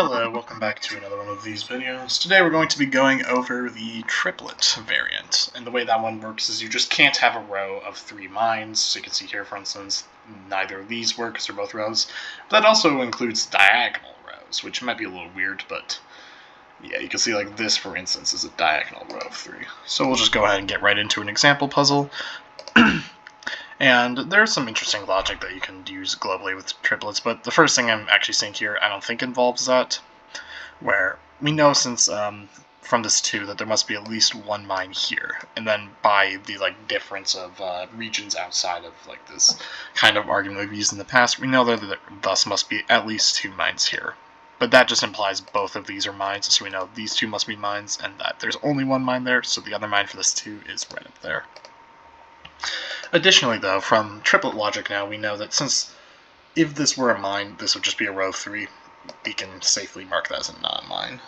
Hello, welcome back to another one of these videos. Today we're going to be going over the triplet variant, and the way that one works is you just can't have a row of 3 mines. So you can see here, for instance, neither of these work because they're both rows. But that also includes diagonal rows, which might be a little weird, but yeah, you can see like this, for instance, is a diagonal row of 3. So we'll just go ahead and get right into an example puzzle. And there's some interesting logic that you can use globally with triplets, but the first thing I'm actually seeing here I don't think involves that, where we know since from this 2 that there must be at least 1 mine here, and then by the difference of regions outside of this kind of argument we've used in the past, we know that there thus must be at least 2 mines here. But that just implies both of these are mines, so we know these 2 must be mines, and that there's only 1 mine there, so the other mine for this 2 is right up there. Additionally, though, from triplet logic now, we know that since if this were a mine, this would just be a row 3, we can safely mark that as a non-mine.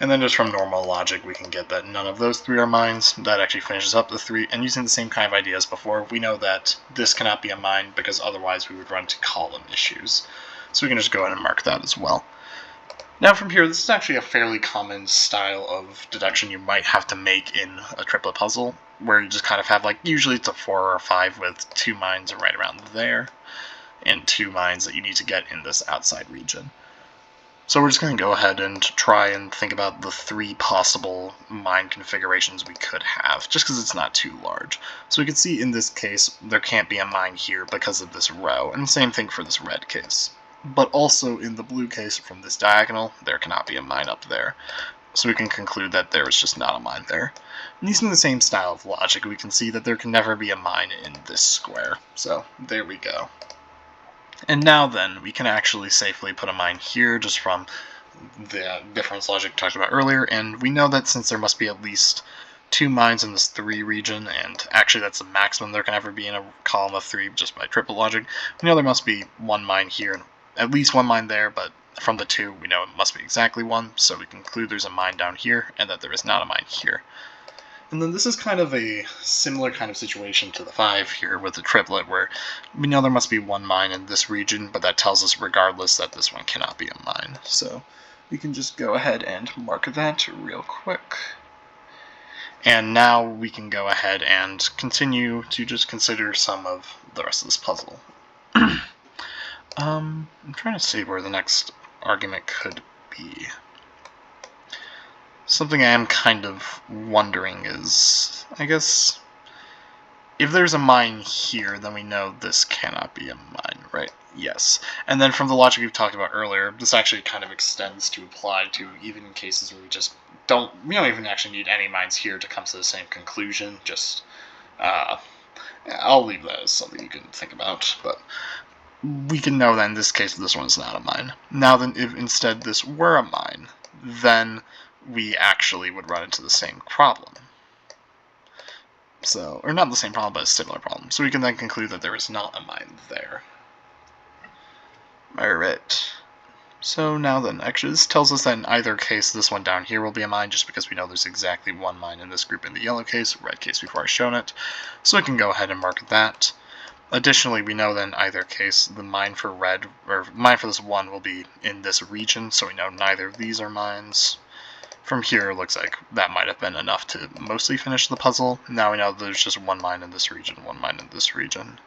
And then just from normal logic, we can get that none of those 3 are mines. That actually finishes up the 3, and using the same kind of idea as before, we know that this cannot be a mine because otherwise we would run into column issues. So we can just go ahead and mark that as well. Now from here, this is actually a fairly common style of deduction you might have to make in a triplet puzzle, where you just kind of have usually it's a 4 or 5 with 2 mines right around there, and 2 mines that you need to get in this outside region. So we're just going to go ahead and try and think about the 3 possible mine configurations we could have, just because it's not too large. So we can see in this case, there can't be a mine here because of this row, and the same thing for this red case. But also in the blue case from this diagonal, there cannot be a mine up there. So we can conclude that there is just not a mine there. And using the same style of logic, we can see that there can never be a mine in this square. So there we go. And now then, we can actually safely put a mine here just from the difference logic talked about earlier, and we know that since there must be at least 2 mines in this 3 region, and actually that's the maximum there can ever be in a column of 3 just by triple logic, we know there must be 1 mine here and at least 1 mine there, but from the 2 we know it must be exactly 1, so we conclude there's a mine down here and that there is not a mine here. And then this is kind of a similar kind of situation to the 5 here with the triplet, where we know there must be 1 mine in this region, but that tells us regardless that this one cannot be a mine. So we can just go ahead and mark that real quick. And now we can go ahead and continue to just consider some of the rest of this puzzle. I'm trying to see where the next argument could be. Something I am kind of wondering is, I guess, if there's a mine here, then we know this cannot be a mine, right? Yes. And then from the logic we've talked about earlier, this actually kind of extends to apply to even in cases where we don't even actually need any mines here to come to the same conclusion. Just, I'll leave that as something you can think about, but we can know that in this case this one's not a mine. Now then, if instead this were a mine, then we actually would run into the same problem. So, or not the same problem, but a similar problem. So we can then conclude that there is not a mine there. Alright. So now then, actually this tells us that in either case this one down here will be a mine, just because we know there's exactly 1 mine in this group in the yellow case, red case before I've shown it. So we can go ahead and mark that. Additionally, we know that in either case, the mine for red, or mine for this 1 will be in this region, so we know neither of these are mines. From here, it looks like that might have been enough to mostly finish the puzzle. Now we know there's just 1 mine in this region, 1 mine in this region.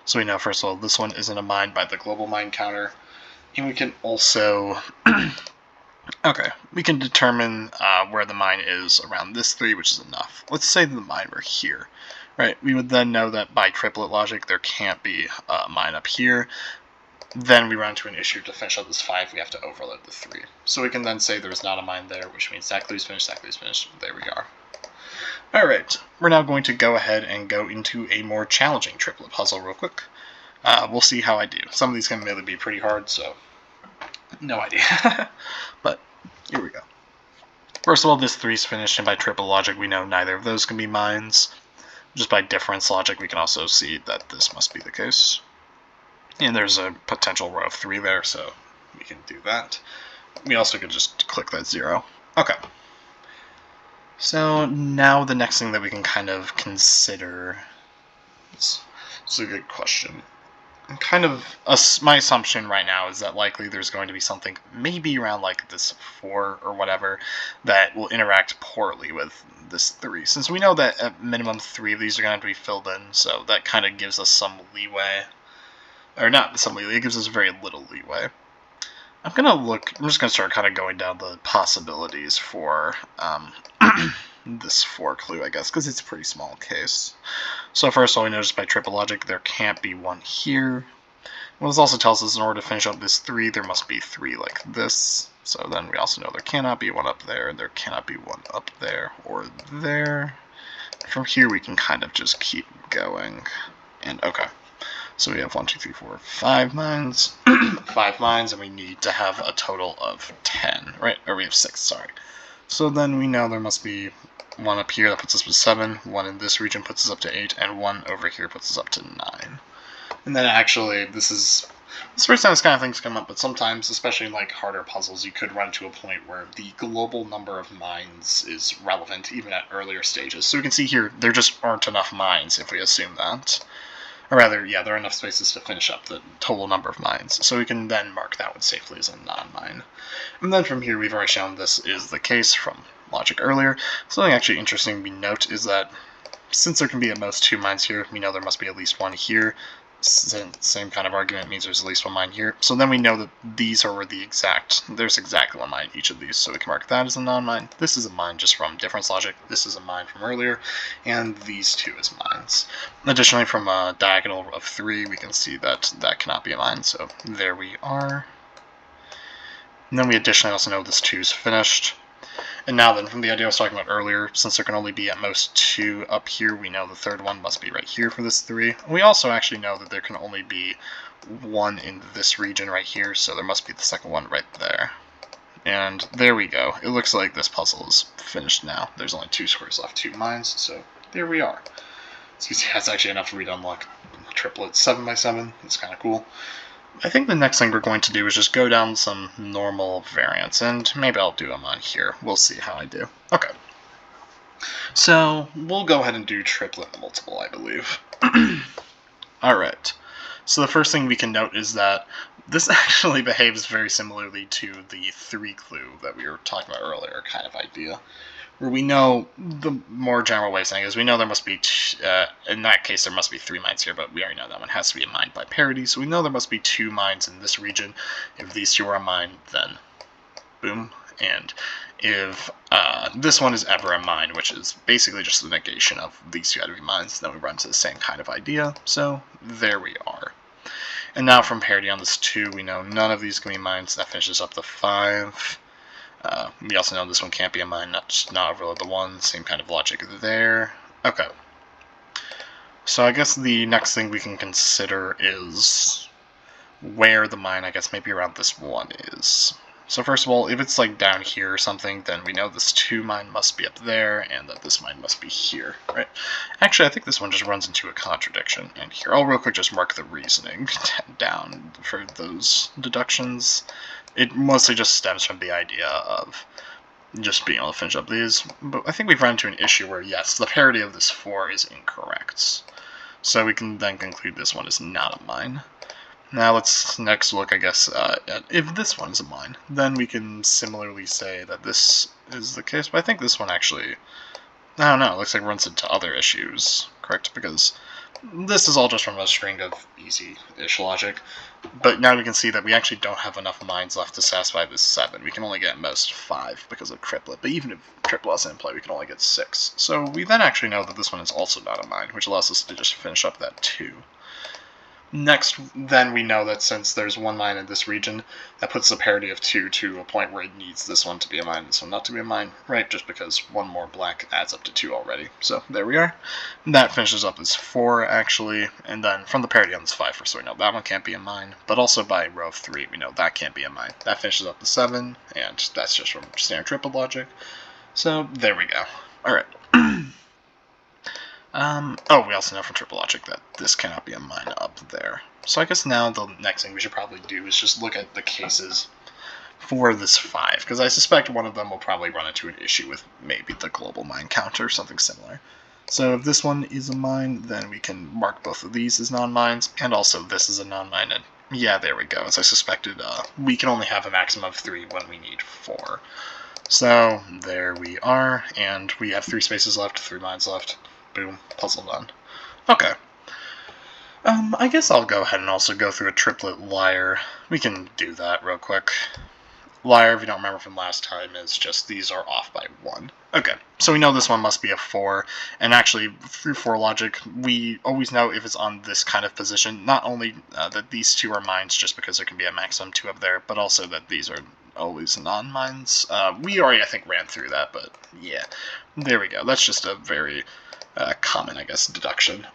So we know, first of all, this one isn't a mine by the global mine counter. And we can also, we can determine where the mine is around this 3, which is enough. Let's say the mine were here. Right, we would then know that by triplet logic there can't be a mine up here. Then we run into an issue to finish up this 5, we have to overload the 3. So we can then say there's not a mine there, which means that clue's finished, there we are. Alright, we're now going to go ahead and go into a more challenging triplet puzzle real quick. We'll see how I do. Some of these can really be pretty hard, so no idea. But here we go. First of all, this 3's finished, and by triple logic we know neither of those can be mines. Just by difference logic, we can also see that this must be the case. And there's a potential row of 3 there, so we can do that. We also could just click that 0. Okay. So now the next thing that we can kind of consider is a good question. kind of my assumption right now is that likely there's going to be something maybe around like this 4 or whatever that will interact poorly with this 3, since we know that at minimum 3 of these are going to have to be filled in, so that kind of gives us some leeway, or not some leeway, it gives us very little leeway. I'm just going to start kind of going down the possibilities for this 4 clue, I guess, because it's a pretty small case. So first of all, we notice by triple logic there can't be one here. Well, this also tells us in order to finish up this 3, there must be 3 like this. So then we also know there cannot be one up there, and there cannot be one up there or there. From here we can kind of just keep going. And okay. So we have 1, 2, 3, 4, 5 mines. 5 mines, and we need to have a total of 10, right? Or we have 6, sorry. So then we know there must be one up here that puts us up to 7, one in this region puts us up to 8, and one over here puts us up to 9. And then actually, this is the first time this kind of thing's come up, but sometimes, especially in like harder puzzles, you could run to a point where the global number of mines is relevant even at earlier stages. So we can see here, there just aren't enough mines if we assume that. Or rather, yeah, there are enough spaces to finish up the total number of mines, so we can then mark that one safely as a non-mine. And then from here, we've already shown this is the case from logic earlier. Something actually interesting we note is that since there can be at most 2 mines here, we know there must be at least 1 here. Same kind of argument means there's at least 1 mine here. So then we know that these are there's exactly 1 mine in each of these, so we can mark that as a non-mine. This is a mine just from difference logic, this is a mine from earlier, and these 2 as mines. Additionally, from a diagonal of 3, we can see that that cannot be a mine, so there we are. And then we additionally also know this 2 is finished. And now then, from the idea I was talking about earlier, since there can only be at most 2 up here, we know the third one must be right here for this 3. We also actually know that there can only be 1 in this region right here, so there must be the second one right there. And there we go. It looks like this puzzle is finished now. There's only 2 squares left, 2 mines, so there we are. So you see, that's actually enough for me to unlock triplet 7x7. It's kind of cool. I think the next thing we're going to do is just go down some normal variants, and maybe I'll do them on here. We'll see how I do. Okay. So, we'll go ahead and do triplet multiple, I believe. Alright. So the first thing we can note is that this actually behaves very similarly to the 3 clue that we were talking about earlier kind of idea. Where we know, the more general way of saying it is we know there must be, in that case there must be 3 mines here, but we already know that one has to be a mine by parity, so we know there must be 2 mines in this region. If these 2 are a mine, then boom. And if this one is ever a mine, which is basically just the negation of these 2 had to be mines, then we run to the same kind of idea, so there we are. And now from parity on this 2, we know none of these can be mines, that finishes up the 5. We also know this one can't be a mine, not overload the 1, same kind of logic there. Okay. So I guess the next thing we can consider is where the mine, I guess maybe around this 1 is. So first of all, if it's like down here or something, then we know this 2 mine must be up there, and that this mine must be here, right? Actually, I think this one just runs into a contradiction, and here, I'll real quick just mark the reasoning down for those deductions. It mostly just stems from the idea of just being able to finish up these, but I think we've run into an issue where, yes, the parity of this 4 is incorrect. So we can then conclude this one is not a mine. Now let's next look, I guess, at if this one is a mine. Then we can similarly say that this is the case, but I think this one actually, I don't know, it looks like it runs into other issues, correct? Because this is all just from a string of easy-ish logic, but now we can see that we actually don't have enough mines left to satisfy this 7. We can only get at most 5 because of triplet, but even if triplet isn't in play, we can only get 6. So we then actually know that this one is also not a mine, which allows us to just finish up that 2. Next, then we know that since there's 1 mine in this region, that puts the parity of 2 to a point where it needs this one to be a mine and this one not to be a mine, right? Just because 1 more black adds up to 2 already. So there we are. And that finishes up as 4, actually, and then from the parity on this 5, so we know that one can't be a mine, but also by row of 3, we know that can't be a mine. That finishes up the 7, and that's just from standard triple logic. So there we go. Alright. Oh, we also know from triple logic that this cannot be a mine up there. So I guess now the next thing we should probably do is just look at the cases for this 5, because I suspect one of them will probably run into an issue with maybe the global mine counter or something similar. So if this one is a mine, then we can mark both of these as non-mines, and also this is a non-mine. And yeah, there we go. As I suspected, we can only have a maximum of 3 when we need 4. So there we are, and we have 3 spaces left, 3 mines left. Boom, puzzle done. Okay. I guess I'll go ahead and also go through a triplet liar. We can do that real quick. Liar, if you don't remember from last time, is just these are off by 1. Okay, so we know this one must be a 4, and actually, through 4 logic, we always know if it's on this kind of position, not only that these 2 are mines just because there can be a maximum 2 up there, but also that these are always non-mines. We already, I think, ran through that, but yeah, there we go. That's just a very common, I guess, deduction.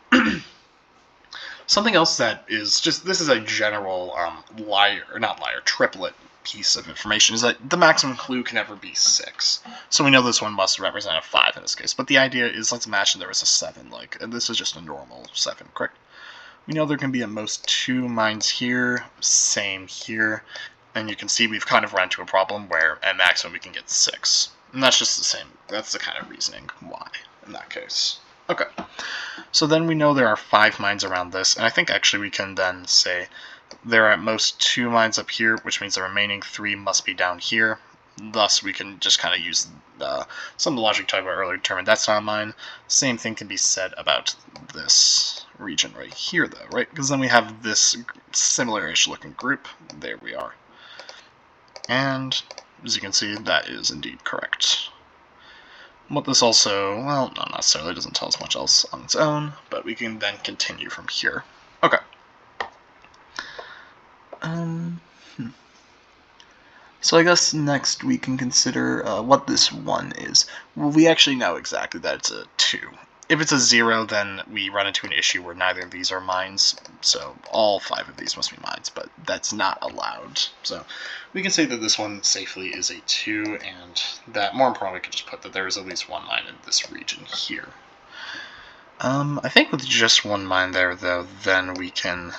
Something else that is just, this is a general triplet piece of information, is that the maximum clue can never be 6. So we know this one must represent a 5 in this case. But the idea is, let's imagine there was a 7, and this is just a normal 7, correct? We know there can be at most 2 mines here, same here, and you can see we've kind of run into a problem where at maximum we can get 6. And that's just the same, that's the kind of reasoning why in that case. Okay, so then we know there are 5 mines around this, and I think actually we can then say there are at most 2 mines up here, which means the remaining 3 must be down here. Thus, we can just kind of use some of the logic talked about earlier to determine that's not a mine. Same thing can be said about this region right here, though, right? Because then we have this similar-ish looking group. There we are. And as you can see, that is indeed correct. What this also, well, not necessarily, doesn't tell us much else on its own, but we can then continue from here. Okay. So I guess next we can consider what this 1 is. Well, we actually know exactly that it's a 2. If it's a 0, then we run into an issue where neither of these are mines, so all 5 of these must be mines, but that's not allowed. So we can say that this one safely is a 2, and that, more importantly, we can just put that there is at least 1 mine in this region here. I think with just 1 mine there, though, then we can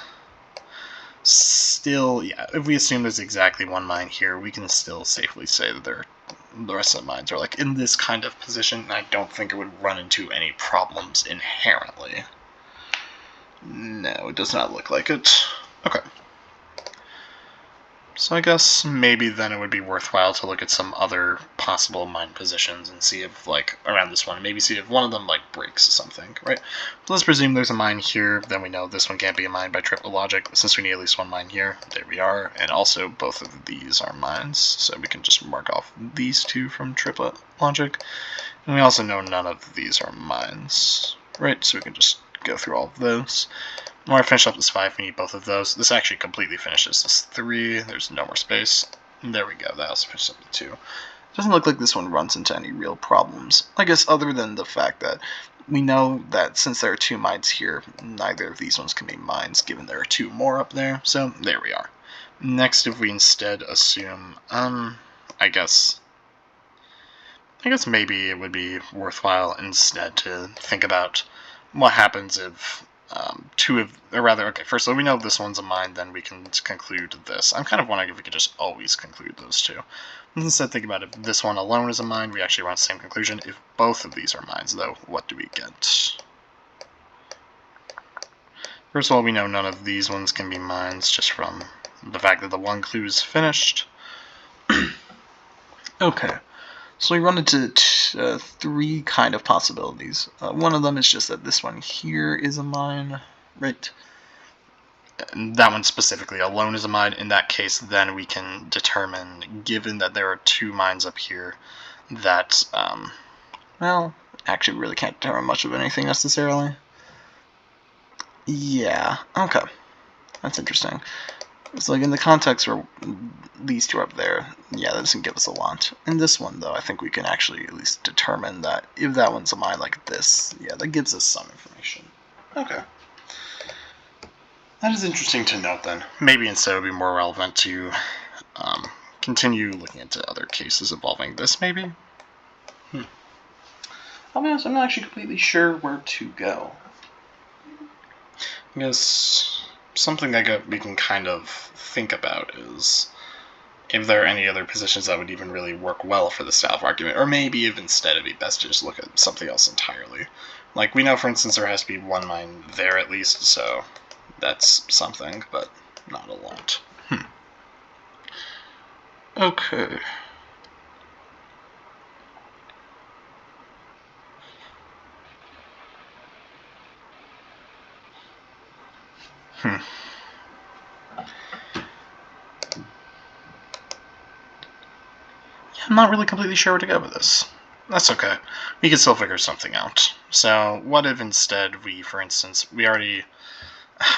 still, yeah, if we assume there's exactly 1 mine here, we can still safely say that the rest of the mines are like in this kind of position, and I don't think it would run into any problems inherently. No, it does not look like it. Okay. So I guess maybe then it would be worthwhile to look at some other possible mine positions and see if, like, around this one, maybe see if one of them, like, breaks something, right? So let's presume there's a mine here, then we know this one can't be a mine by triple logic. Since we need at least 1 mine here, there we are. And also both of these are mines, so we can just mark off these 2 from triplet logic. And we also know none of these are mines, right? So we can just go through all of those. When I finish up this 5, we need both of those. This actually completely finishes this 3. There's no more space. And there we go. That also finishes up the 2. It doesn't look like this one runs into any real problems. I guess other than the fact that we know that since there are 2 mines here, neither of these ones can be mines, given there are 2 more up there. So there we are. Next, if we instead assume, I guess maybe it would be worthwhile instead to think about what happens if first of all, we know this one's a mine, then we can conclude this. I'm kind of wondering if we could just always conclude those 2. Instead, think about if this one alone is a mine, we actually run the same conclusion. If both of these are mines, though, what do we get? First of all, we know none of these ones can be mines, just from the fact that the 1 clue is finished. Okay. So we run into 3 kind of possibilities. One of them is just that this one here is a mine, right? And that one specifically alone is a mine. In that case, then we can determine, given that there are 2 mines up here, that, well, actually we really can't determine much of anything necessarily. Yeah, okay. That's interesting. It's like in the context where these 2 are up there, yeah, that doesn't give us a lot. In this one, though, I think we can actually at least determine that if that one's a mine like this, yeah, that gives us some information. Okay. That is interesting to note, then. Maybe instead it would be more relevant to continue looking into other cases involving this, maybe? I'll be honest, I'm not actually completely sure where to go. I guess something that we can kind of think about is if there are any other positions that would even really work well for the style of argument, or maybe if instead it'd be best to just look at something else entirely. Like, we know, for instance, there has to be one mine there at least, so that's something, but not a lot. Okay. Yeah, I'm not really completely sure where to go with this. That's okay. We can still figure something out. So, what if instead we, for instance, we already...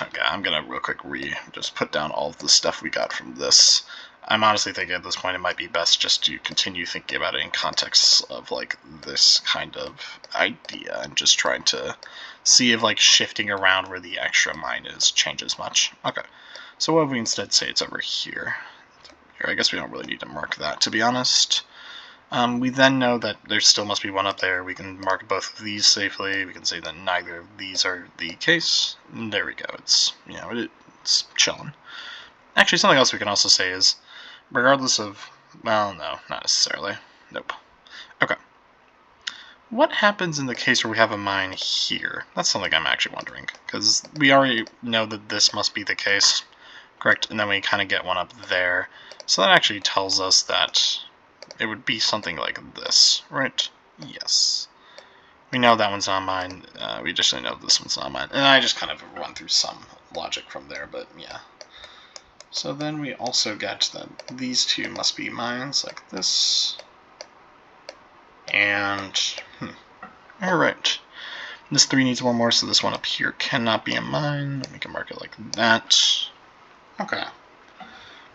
Okay, I'm gonna real quick just put down all of the stuff we got from this. I'm honestly thinking at this point it might be best just to continue thinking about it in context of, like, this kind of idea and just trying to see if, like, shifting around where the extra mine is changes much. Okay, so what if we instead say it's over here? I guess we don't really need to mark that, to be honest. We then know that there still must be one up there. We can mark both of these safely. We can say that neither of these are the case. And there we go. It's, you know, it's chilling. Actually, something else we can also say is, regardless of, well, no, not necessarily. Nope. Okay. What happens in the case where we have a mine here? That's something I'm actually wondering, because we already know that this must be the case, correct? And then we kind of get one up there. So that actually tells us that it would be something like this, right? Yes. We know that one's not mine. We just know this one's not mine. And I just kind of run through some logic from there, but yeah. So then we also get that these two must be mines, like this. And, alright. This 3 needs one more, so this one up here cannot be a mine. We can mark it like that. Okay.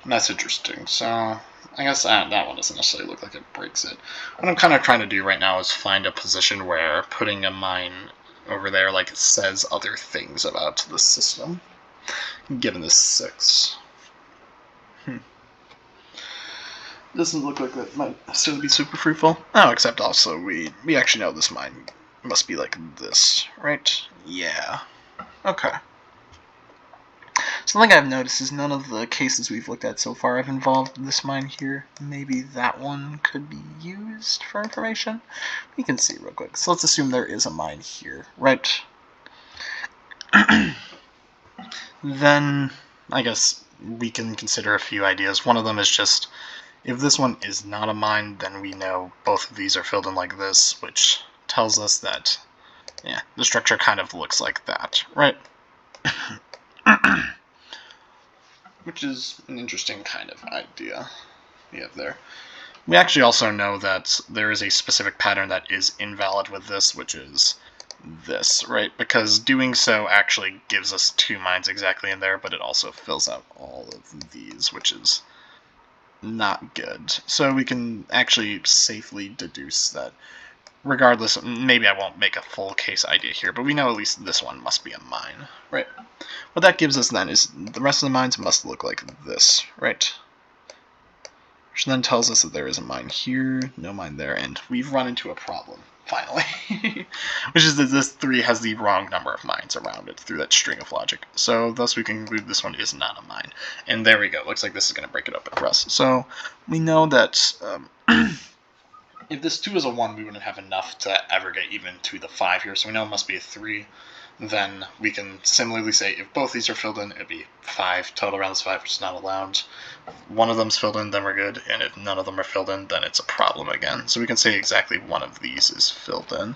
That's interesting. So, I guess that one doesn't necessarily look like it breaks it. What I'm kind of trying to do right now is find a position where putting a mine over there, like, it says other things about the system, given this 6. Doesn't look like that might still be super fruitful. Oh, except also we actually know this mine must be like this, right? Yeah. Okay. Something I've noticed is none of the cases we've looked at so far have involved this mine here. Maybe that one could be used for information? We can see real quick. So let's assume there is a mine here, right? Then, I guess we can consider a few ideas. One of them is just, if this one is not a mine, then we know both of these are filled in like this, which tells us that, yeah, the structure kind of looks like that, right? Which is an interesting kind of idea we have there. We actually also know that there is a specific pattern that is invalid with this, which is this, right? Because doing so actually gives us 2 mines exactly in there, but it also fills out all of these, which is not good. So we can actually safely deduce that regardless, maybe I won't make a full case idea here, but we know at least this one must be a mine, right? What that gives us then is the rest of the mines must look like this, right? Which then tells us that there is a mine here, no mine there, and we've run into a problem, finally. Which is that this 3 has the wrong number of mines around it through that string of logic. So thus we can conclude this one is not a mine. And there we go. Looks like this is going to break it open for us. So we know that if this 2 is a 1, we wouldn't have enough to ever get even to the 5 here. So we know it must be a 3. Then we can similarly say if both these are filled in, it'd be 5. Total rounds 5, which is not allowed. One of them's filled in, then we're good. And if none of them are filled in, then it's a problem again. So we can say exactly one of these is filled in.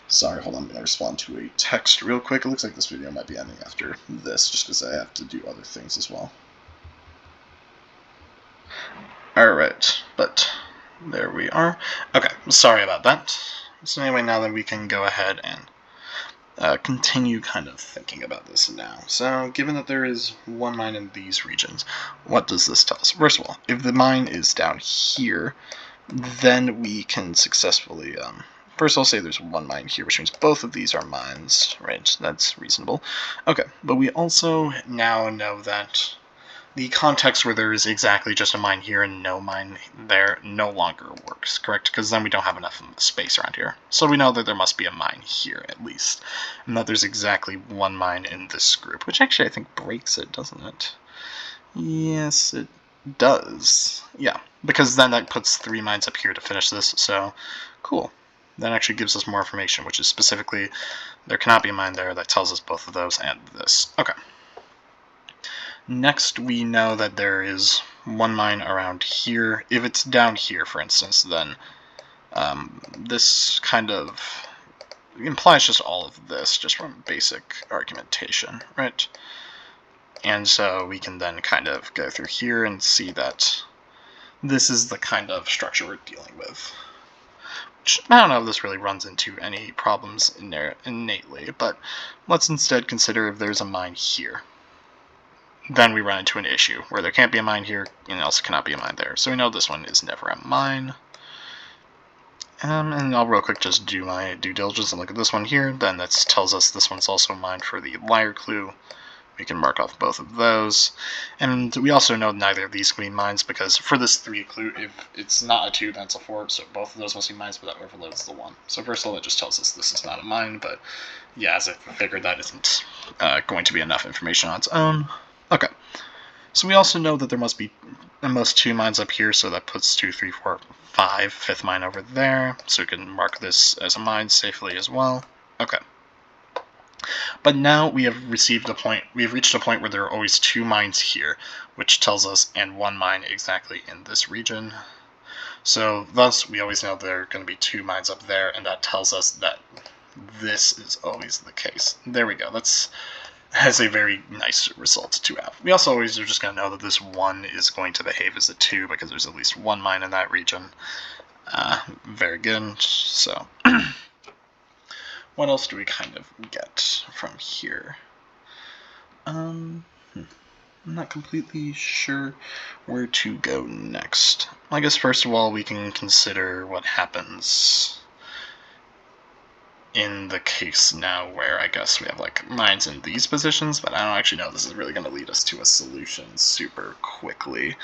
Sorry, hold on. I'm going to respond to a text real quick. It looks like this video might be ending after this, just because I have to do other things as well. Alright, but there we are. Okay, sorry about that. So anyway, now that we can go ahead and continue kind of thinking about this now. So given that there is one mine in these regions, what does this tell us? First of all, if the mine is down here, then we can successfully, first I'll say there's one mine here, which means both of these are mines, right? That's reasonable. Okay, but we also now know that the context where there is exactly just a mine here and no mine there no longer works, correct? Because then we don't have enough space around here. So we know that there must be a mine here, at least. And that there's exactly one mine in this group, which actually I think breaks it, doesn't it? Yes, it does. Yeah, because then that puts 3 mines up here to finish this, so cool. that actually gives us more information, which is specifically there cannot be a mine there. That tells us both of those and this. Okay. Next, we know that there is one mine around here. If it's down here, for instance, then this kind of implies just all of this, just from basic argumentation, right? And so we can then kind of go through here and see that this is the kind of structure we're dealing with. Which, I don't know if this really runs into any problems in there innately, but let's instead consider if there's a mine here. Then we run into an issue where there can't be a mine here and also cannot be a mine there. So we know this one is never a mine. And I'll real quick just do my due diligence and look at this one here. Then that tells us this one's also a mine for the liar clue. We can mark off both of those. And we also know neither of these can be mines because for this 3 clue, if it's not a 2, then it's a 4. So both of those must be mines, but that overloads the 1. So first of all, it just tells us this is not a mine. But yeah, as I figured, that isn't going to be enough information on its own. Okay. So we also know that there must be at most 2 mines up here. So that puts 2, 3, 4, 5, 5th mine over there. So we can mark this as a mine safely as well. Okay. But now we have reached a point where there are always 2 mines here, which tells us, and 1 mine exactly in this region. So thus, we always know there are going to be 2 mines up there, and that tells us that this is always the case. There we go. That's a very nice result to have. We also always are just going to know that this 1 is going to behave as a 2 because there's at least 1 mine in that region. Very good. So what else do we kind of get from here? I'm not completely sure where to go next. I guess first of all we can consider what happens in the case now where I guess we have like mines in these positions, but I don't actually know if this is really going to lead us to a solution super quickly.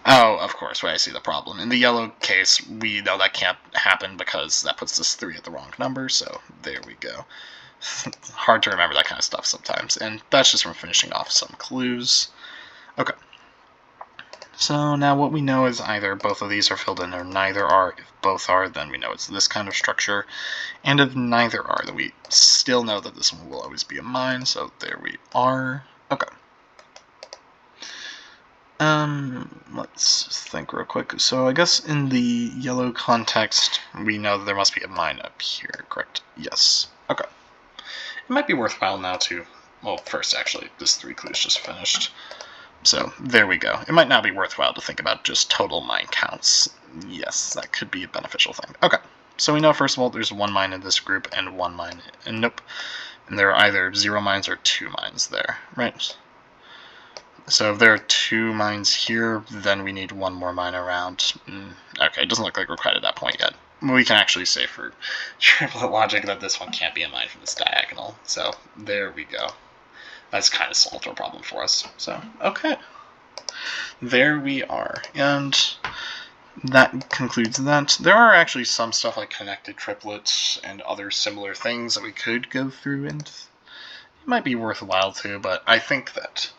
Oh, of course, right, I see the problem. In the yellow case, we know that can't happen because that puts this 3 at the wrong number, so there we go. Hard to remember that kind of stuff sometimes, and that's just from finishing off some clues. Okay. So now what we know is either both of these are filled in or neither are. If both are, then we know it's this kind of structure. And if neither are, then we still know that this one will always be a mine, so there we are. Okay. Let's think real quick. So I guess in the yellow context, we know that there must be a mine up here, correct? Yes. Okay. It might be worthwhile now to, well, first actually, this 3 clues just finished. So there we go. It might now be worthwhile to think about just total mine counts. Yes, that could be a beneficial thing. Okay. So we know, first of all, there's 1 mine in this group and 1 mine, and nope. And there are either 0 mines or 2 mines there, right? So if there are 2 mines here, then we need 1 more mine around. Okay, it doesn't look like we're quite at that point yet. We can actually say for triplet logic that this one can't be a mine from this diagonal. So there we go. That's kind of solved our problem for us. So, okay. There we are. And that concludes that. There are actually some stuff like connected triplets and other similar things that we could go through, and it might be worthwhile to, but I think that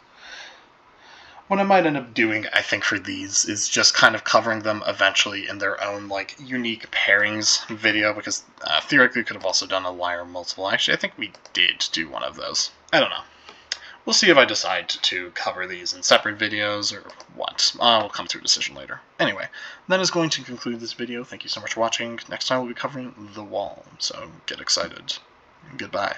what I might end up doing, I think, for these is just kind of covering them eventually in their own, like, unique pairings video, because theoretically we could have also done a liar multiple. Actually, I think we did do one of those. I don't know. We'll see if I decide to cover these in separate videos or what. We'll come to a decision later. Anyway, that is going to conclude this video. Thank you so much for watching. Next time we'll be covering the wall, so get excited. Goodbye.